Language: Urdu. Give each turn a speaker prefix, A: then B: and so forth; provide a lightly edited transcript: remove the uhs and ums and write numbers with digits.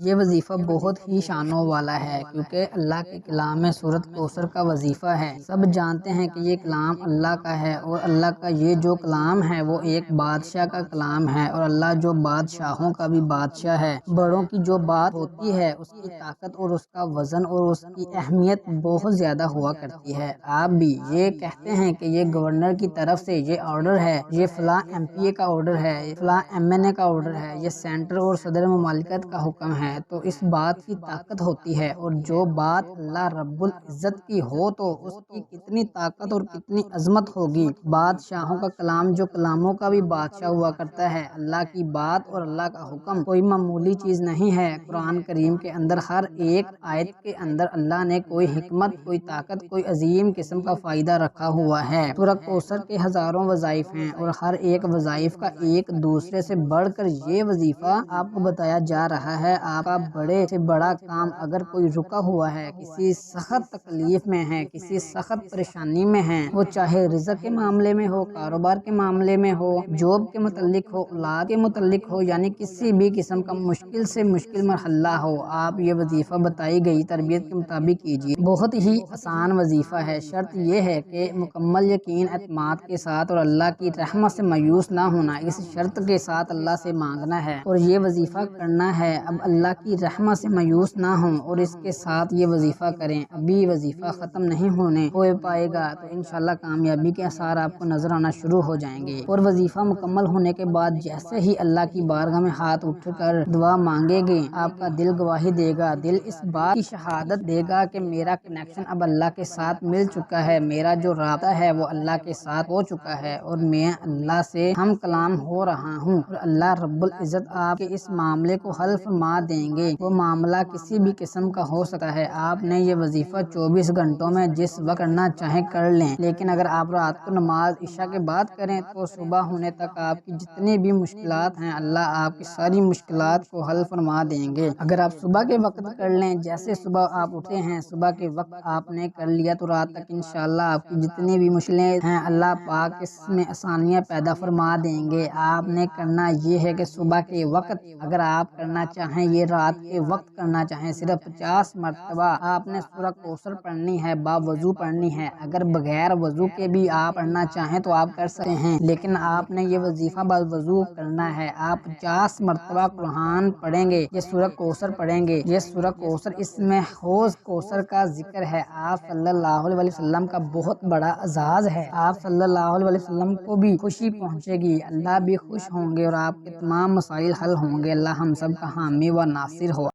A: یہ وظیفہ بہت ہی شانوں والا ہے کیونکہ اللہ کے کلام میں سورۃ کوثر کا وظیفہ ہے۔ سب جانتے ہیں کہ یہ کلام اللہ کا ہے اور اللہ کا یہ جو کلام ہے وہ ایک بادشاہ کا کلام ہے، اور اللہ جو بادشاہوں کا بھی بادشاہ ہے۔ بڑوں کی جو بات ہوتی ہے اس کی طاقت اور اس کا وزن اور اس کی اہمیت بہت زیادہ ہوا کرتی ہے۔ آپ بھی یہ کہتے ہیں کہ یہ گورنر کی طرف سے یہ آرڈر ہے، یہ فلاں ایم پی اے کا آرڈر ہے، یہ فلاں ایم این اے کا آرڈر ہے، یہ سینٹر اور صدر مملکت کا حکم ہے، تو اس بات کی طاقت ہوتی ہے، اور جو بات اللہ رب العزت کی ہو تو اس کی کتنی طاقت اور کتنی عظمت ہوگی۔ بادشاہوں کا کلام جو کلاموں کا بھی بادشاہ ہوا کرتا ہے، اللہ کی بات اور اللہ کا حکم کوئی معمولی چیز نہیں ہے۔ قرآن کریم کے اندر ہر ایک آیت کے اندر اللہ نے کوئی حکمت، کوئی طاقت، کوئی عظیم قسم کا فائدہ رکھا ہوا ہے۔ سورۃ کوثر کے ہزاروں وظائف ہیں اور ہر ایک وظائف کا ایک دوسرے سے بڑھ کر یہ وظیفہ آپ کو بتایا جا رہا ہے۔ آپ کا بڑے سے بڑا کام اگر کوئی رکا ہوا ہے، کسی سخت تکلیف میں ہے، کسی سخت پریشانی میں ہے، وہ چاہے رزق کے معاملے میں ہو، کاروبار کے معاملے میں ہو، جاب کے متعلق ہو، اولاد کے متعلق ہو، یعنی کسی بھی قسم کا مشکل سے مشکل مرحلہ ہو، آپ یہ وظیفہ بتائی گئی تربیت کے مطابق کیجیے۔ بہت ہی آسان وظیفہ ہے، شرط یہ ہے کہ مکمل یقین اعتماد کے ساتھ اور اللہ کی رحمت سے مایوس نہ ہونا، اس شرط کے ساتھ اللہ سے مانگنا ہے اور یہ وظیفہ کرنا ہے۔ اب اللہ کی رحمت سے مایوس نہ ہوں اور اس کے ساتھ یہ وظیفہ کریں۔ ابھی وظیفہ ختم نہیں ہو پائے گا تو انشاءاللہ کامیابی کے آثار آپ کو نظر آنا شروع ہو جائیں گے، اور وظیفہ مکمل ہونے کے بعد جیسے ہی اللہ کی بارگاہ میں ہاتھ اٹھ کر دعا مانگے گے، آپ کا دل گواہی دے گا، دل اس بات کی شہادت دے گا کہ میرا کنیکشن اب اللہ کے ساتھ مل چکا ہے، میرا جو رابطہ ہے وہ اللہ کے ساتھ ہو چکا ہے، اور میں اللہ سے ہم کلام ہو رہا ہوں، اور اللہ رب العزت آپ کے اس معاملے کو حل فرما دیں گے۔ وہ معاملہ کسی بھی قسم کا ہو سکتا ہے۔ آپ نے یہ وظیفہ 24 گھنٹوں میں جس وقت کرنا چاہیں کر لیں، لیکن اگر آپ رات کو نماز عشاء کے بعد کریں تو صبح ہونے تک آپ کی جتنی بھی مشکلات ہیں اللہ آپ کی ساری مشکلات کو حل فرما دیں گے۔ اگر آپ صبح کے وقت کر لیں، جیسے صبح آپ اٹھتے ہیں صبح کے وقت آپ نے کر لیا تو رات تک انشاءاللہ آپ کی جتنی بھی مشکلیں ہیں اللہ پاک اس میں آسانیاں پیدا فرما دیں گے۔ آپ نے کرنا یہ ہے کہ صبح کے وقت اگر آپ کرنا چاہیں، یہ رات کے وقت کرنا چاہیں، صرف 50 مرتبہ آپ نے سورۃ کوثر پڑھنی ہے، باوضو پڑھنی ہے۔ اگر بغیر وضو کے بھی آپ پڑھنا چاہیں تو آپ کر سکتے ہیں، لیکن آپ نے یہ وظیفہ باوضو کرنا ہے۔ آپ 50 مرتبہ قرآن پڑھیں گے، یہ سورۃ کوثر پڑھیں گے، یہ سورۃ کوثر، اس میں حوض کوثر کا ذکر ہے۔ آپ صلی اللہ علیہ وسلم کا بہت بڑا اعزاز ہے، آپ صلی اللہ علیہ وسلم کو بھی خوشی پہنچے گی، اللہ بھی خوش ہوں گے اور آپ کے تمام مسائل حل ہوں گے۔ اللہ ہم سب کا حامی و ناصر ہو۔